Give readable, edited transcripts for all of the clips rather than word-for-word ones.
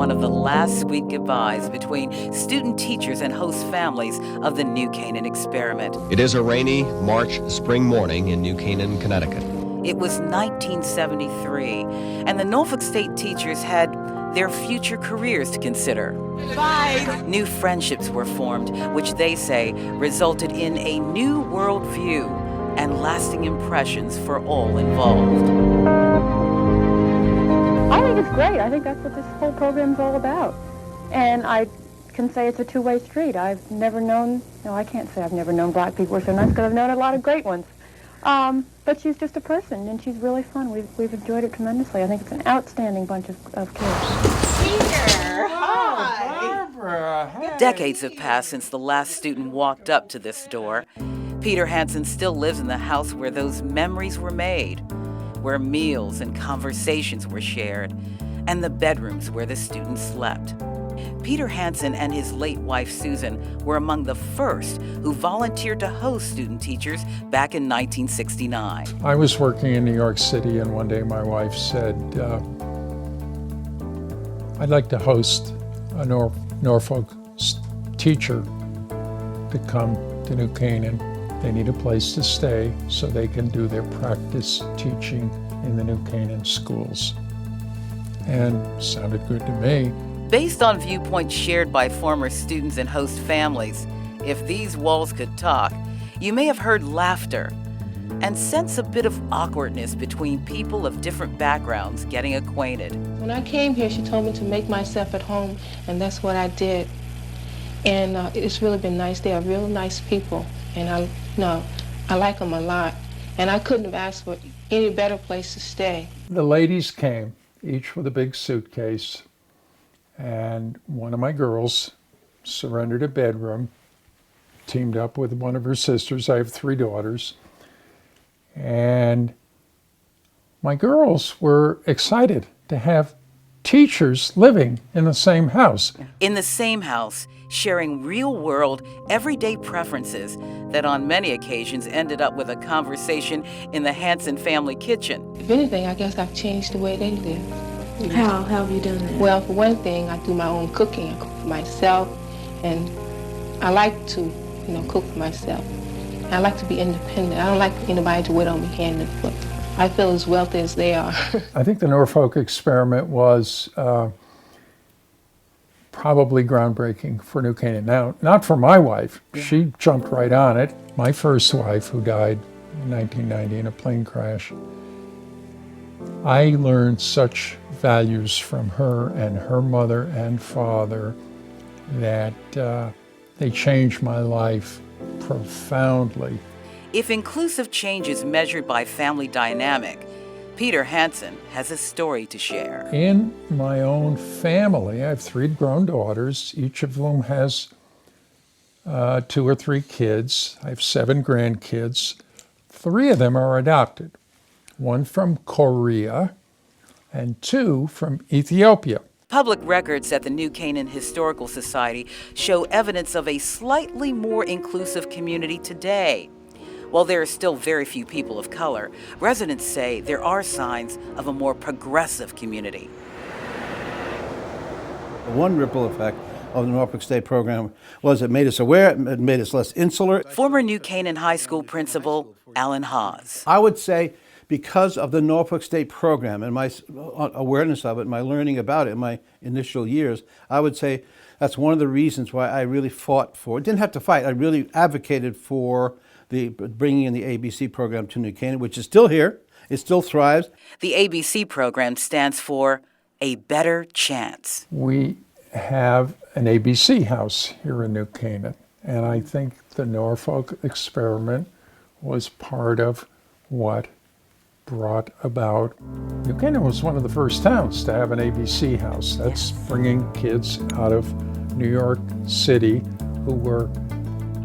one of the last sweet goodbyes between student teachers and host families of the New Canaan experiment. It is a rainy March spring morning in New Canaan, Connecticut. It was 1973, and the Norfolk State teachers had their future careers to consider. Bye. New friendships were formed, which they say resulted in a new worldview and lasting impressions for all involved. I think it's great. I think that's what this whole program's all about. And I can say it's a two-way street. I've never known, no, I can't say I've never known black people who are so nice because I've known a lot of great ones. But she's just a person, and she's really fun. We've enjoyed it tremendously. I think it's an outstanding bunch of kids. Peter, hi. Barbara, hey. Decades have passed since the last student walked up to this door. Peter Hansen still lives in the house where those memories were made, where meals and conversations were shared, and the bedrooms where the students slept. Peter Hansen and his late wife Susan were among the first who volunteered to host student teachers back in 1969. I was working in New York City, and one day my wife said, I'd like to host a Norfolk teacher to come to New Canaan. They need a place to stay so they can do their practice teaching in the New Canaan schools. And sounded good to me. Based on viewpoints shared by former students and host families, if these walls could talk, you may have heard laughter and sense a bit of awkwardness between people of different backgrounds getting acquainted. When I came here, she told me to make myself at home, and that's what I did. And it's really been nice. They are real nice people, and I like them a lot. And I couldn't have asked for any better place to stay. The ladies came, each with a big suitcase, and one of my girls surrendered a bedroom, teamed up with one of her sisters. I have 3 daughters. And my girls were excited to have teachers living in the same house. In the same house, sharing real-world, everyday preferences that on many occasions ended up with a conversation in the Hansen family kitchen. If anything, I guess I've changed the way they live. How have you done that? Well, for one thing, I do my own cooking. I cook for myself, and I like to, cook for myself. I like to be independent. I don't like anybody to wait on me hand and foot. I feel as wealthy as they are. I think the Norfolk experiment was probably groundbreaking for New Canaan. Now, not for my wife. She jumped right on it. My first wife, who died in 1990 in a plane crash, I learned such values from her and her mother and father that they changed my life profoundly. If inclusive change is measured by family dynamic, Peter Hansen has a story to share. In my own family, I have 3 grown daughters, each of whom has 2 or 3 kids. I have 7 grandkids. 3 of them are adopted. 1 from Korea and 2 from Ethiopia. Public records at the New Canaan Historical Society show evidence of a slightly more inclusive community today. While there are still very few people of color, residents say there are signs of a more progressive community. One ripple effect of the Norfolk State program was it made us aware, it made us less insular. Former New Canaan High School principal Alan Haas. I would say because of the Norfolk State program and my awareness of it, my learning about it in my initial years, I would say that's one of the reasons why I really fought for, didn't have to fight, I really advocated for the bringing in the ABC program to New Canaan, which is still here, it still thrives. The ABC program stands for A Better Chance. We have an ABC house here in New Canaan, and I think the Norfolk experiment was part of what brought about. New Canaan was one of the first towns to have an ABC house. That's bringing kids out of New York City who were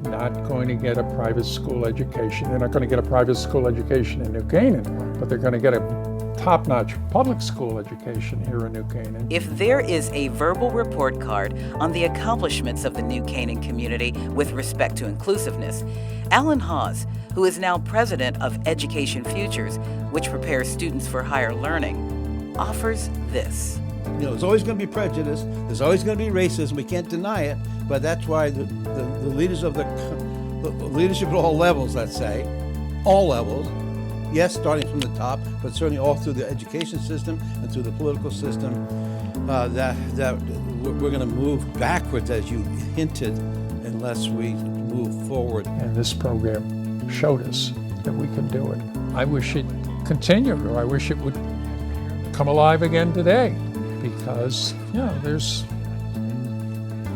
not going to get a private school education. They're not going to get a private school education in New Canaan, but they're going to get a top-notch public school education here in New Canaan. If there is a verbal report card on the accomplishments of the New Canaan community with respect to inclusiveness, Alan Haas, who is now president of Education Futures, which prepares students for higher learning, offers this. You know, there's always going to be prejudice. There's always going to be racism. We can't deny it. But that's why the leaders of the leadership at all levels, let's say, all levels, yes, starting from the top, but certainly all through the education system and through the political system, that we're going to move backwards, as you hinted, unless we move forward. And this program showed us that we can do it. I wish it continued, or I wish it would come alive again today, because, you know, there's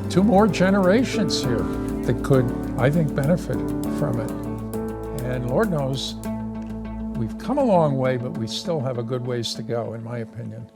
2 more generations here that could, I think, benefit from it. And Lord knows, we've come a long way, but we still have a good ways to go, in my opinion.